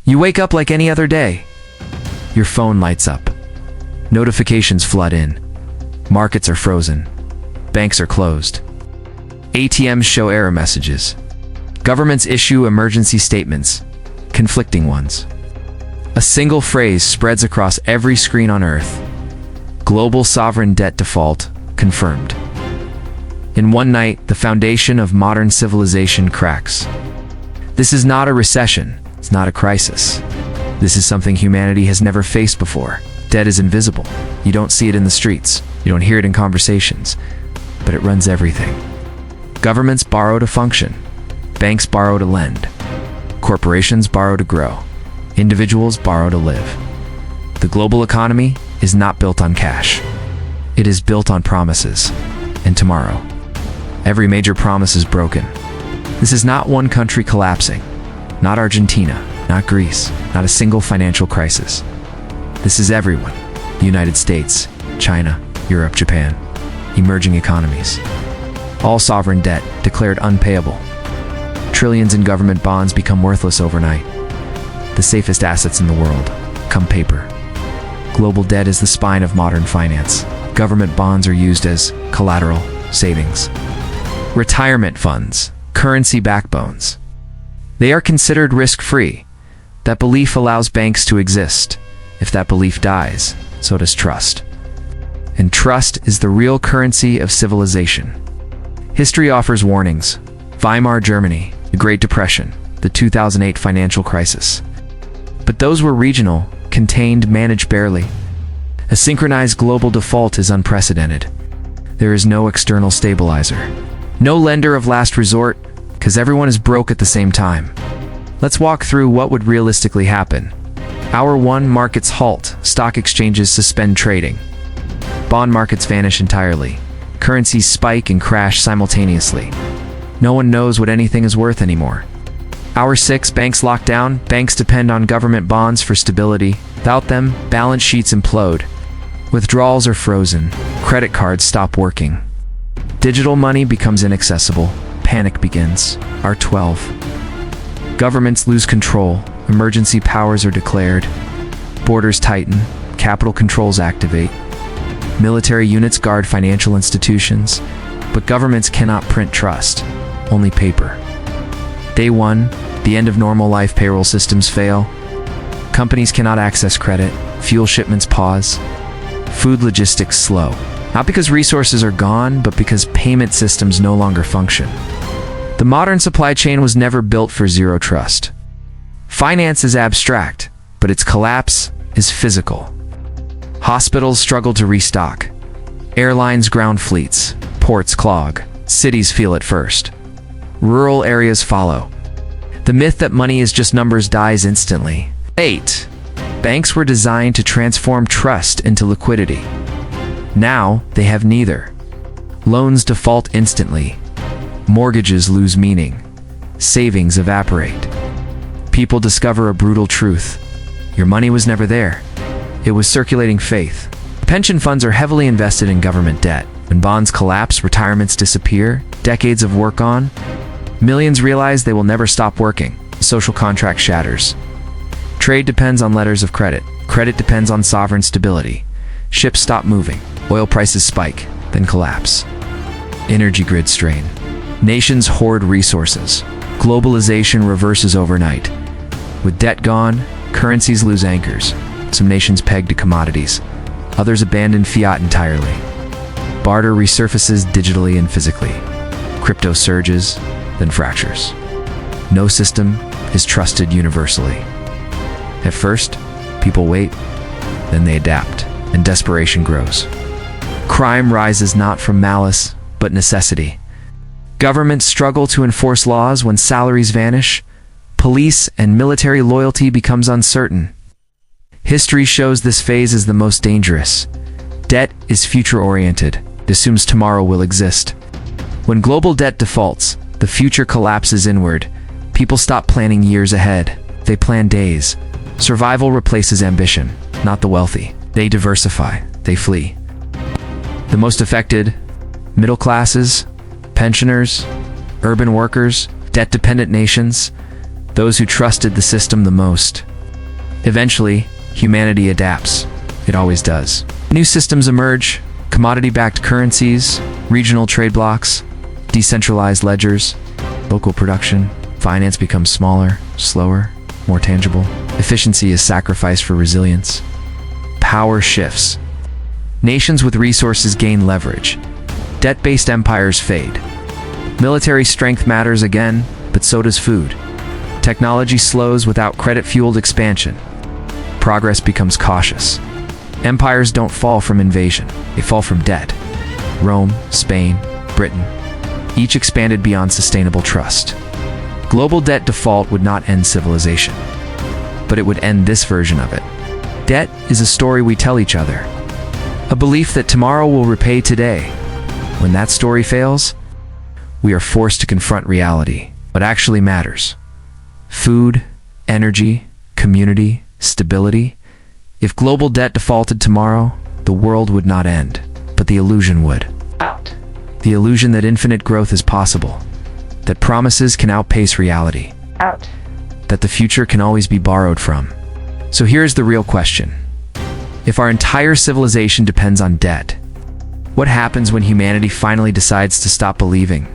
You wake up like any other day. Your phone lights up. Notifications flood in. Markets are frozen. Banks are closed. ATMs show error messages. Governments issue emergency statements, conflicting ones. A single phrase spreads across every screen on Earth. Global sovereign debt default confirmed. In one night, the foundation of modern civilization cracks. This is not a recession. It's not a crisis. This is something humanity has never faced before. Debt is invisible. You don't see it in the streets. You don't hear it in conversations. But it runs everything. Governments borrow to function. Banks borrow to lend. Corporations borrow to grow. Individuals borrow to live. The global economy is not built on cash. It is built on promises and tomorrow. Every major promise is broken. This is not one country collapsing, not Argentina, not Greece, not a single financial crisis. This is everyone: the United States, China, Europe, Japan, emerging economies. All sovereign debt declared unpayable. Trillions in government bonds become worthless overnight. The safest assets in the world come paper. Global debt is the spine of modern finance. Government bonds are used as collateral, savings. Retirement funds, currency backbones. They are considered risk-free. That belief allows banks to exist. If that belief dies, so does trust. And trust is the real currency of civilization. History offers warnings. Weimar Germany, the Great Depression, the 2008 financial crisis. But those were regional, contained, managed barely. A synchronized global default is unprecedented. There is no external stabilizer. No lender of last resort, because everyone is broke at the same time. Let's walk through what would realistically happen. Hour 1, markets halt. Stock exchanges suspend trading. Bond markets vanish entirely. Currencies spike and crash simultaneously. No one knows what anything is worth anymore. Hour 6, banks lock down. Banks depend on government bonds for stability. Without them, balance sheets implode. Withdrawals are frozen. Credit cards stop working. Digital money becomes inaccessible. Panic begins. Hour 12. Governments lose control. Emergency powers are declared. Borders tighten. Capital controls activate. Military units guard financial institutions. But governments cannot print trust. Only paper. Day 1, the end of normal life. Payroll systems fail. Companies cannot access credit. Fuel shipments pause. Food logistics slow. Not because resources are gone, but because payment systems no longer function. The modern supply chain was never built for zero trust. Finance is abstract, but its collapse is physical. Hospitals struggle to restock. Airlines ground fleets. Ports clog. Cities feel it first. Rural areas follow. The myth that money is just numbers dies instantly. 8. Banks were designed to transform trust into liquidity. Now, they have neither. Loans default instantly. Mortgages lose meaning. Savings evaporate. People discover a brutal truth. Your money was never there. It was circulating faith. Pension funds are heavily invested in government debt. When bonds collapse, retirements disappear, decades of work on. Millions realize they will never stop working. The social contract shatters. Trade depends on letters of credit. Credit depends on sovereign stability. Ships stop moving. Oil prices spike, then collapse. Energy grid strain. Nations hoard resources. Globalization reverses overnight. With debt gone, currencies lose anchors. Some nations peg to commodities. Others abandon fiat entirely. Barter resurfaces digitally and physically. Crypto surges, then fractures. No system is trusted universally. At first, people wait, then they adapt, and desperation grows. Crime rises not from malice, but necessity. Governments struggle to enforce laws when salaries vanish. Police and military loyalty becomes uncertain. History shows this phase is the most dangerous. Debt is future-oriented. It assumes tomorrow will exist. When global debt defaults, the future collapses inward. People stop planning years ahead. They plan days. Survival replaces ambition, not the wealthy. They diversify. They flee. The most affected: middle classes, pensioners, urban workers, debt-dependent nations, those who trusted the system the most. Eventually, humanity adapts. It always does. New systems emerge, commodity-backed currencies, regional trade blocks, decentralized ledgers, local production. Finance becomes smaller, slower, more tangible. Efficiency is sacrificed for resilience. Power shifts. Nations with resources gain leverage. Debt-based empires fade. Military strength matters again, but so does food. Technology slows without credit-fueled expansion. Progress becomes cautious. Empires don't fall from invasion, they fall from debt. Rome, Spain, Britain, each expanded beyond sustainable trust. Global debt default would not end civilization, but it would end this version of it. Debt is a story we tell each other, a belief that tomorrow will repay today. When that story fails, we are forced to confront reality, what actually matters. Food, energy, community, stability. If global debt defaulted tomorrow, the world would not end, but the illusion would. Out. The illusion that infinite growth is possible, that promises can outpace reality, Out. that the future can always be borrowed from. So here's the real question. If our entire civilization depends on debt, what happens when humanity finally decides to stop believing?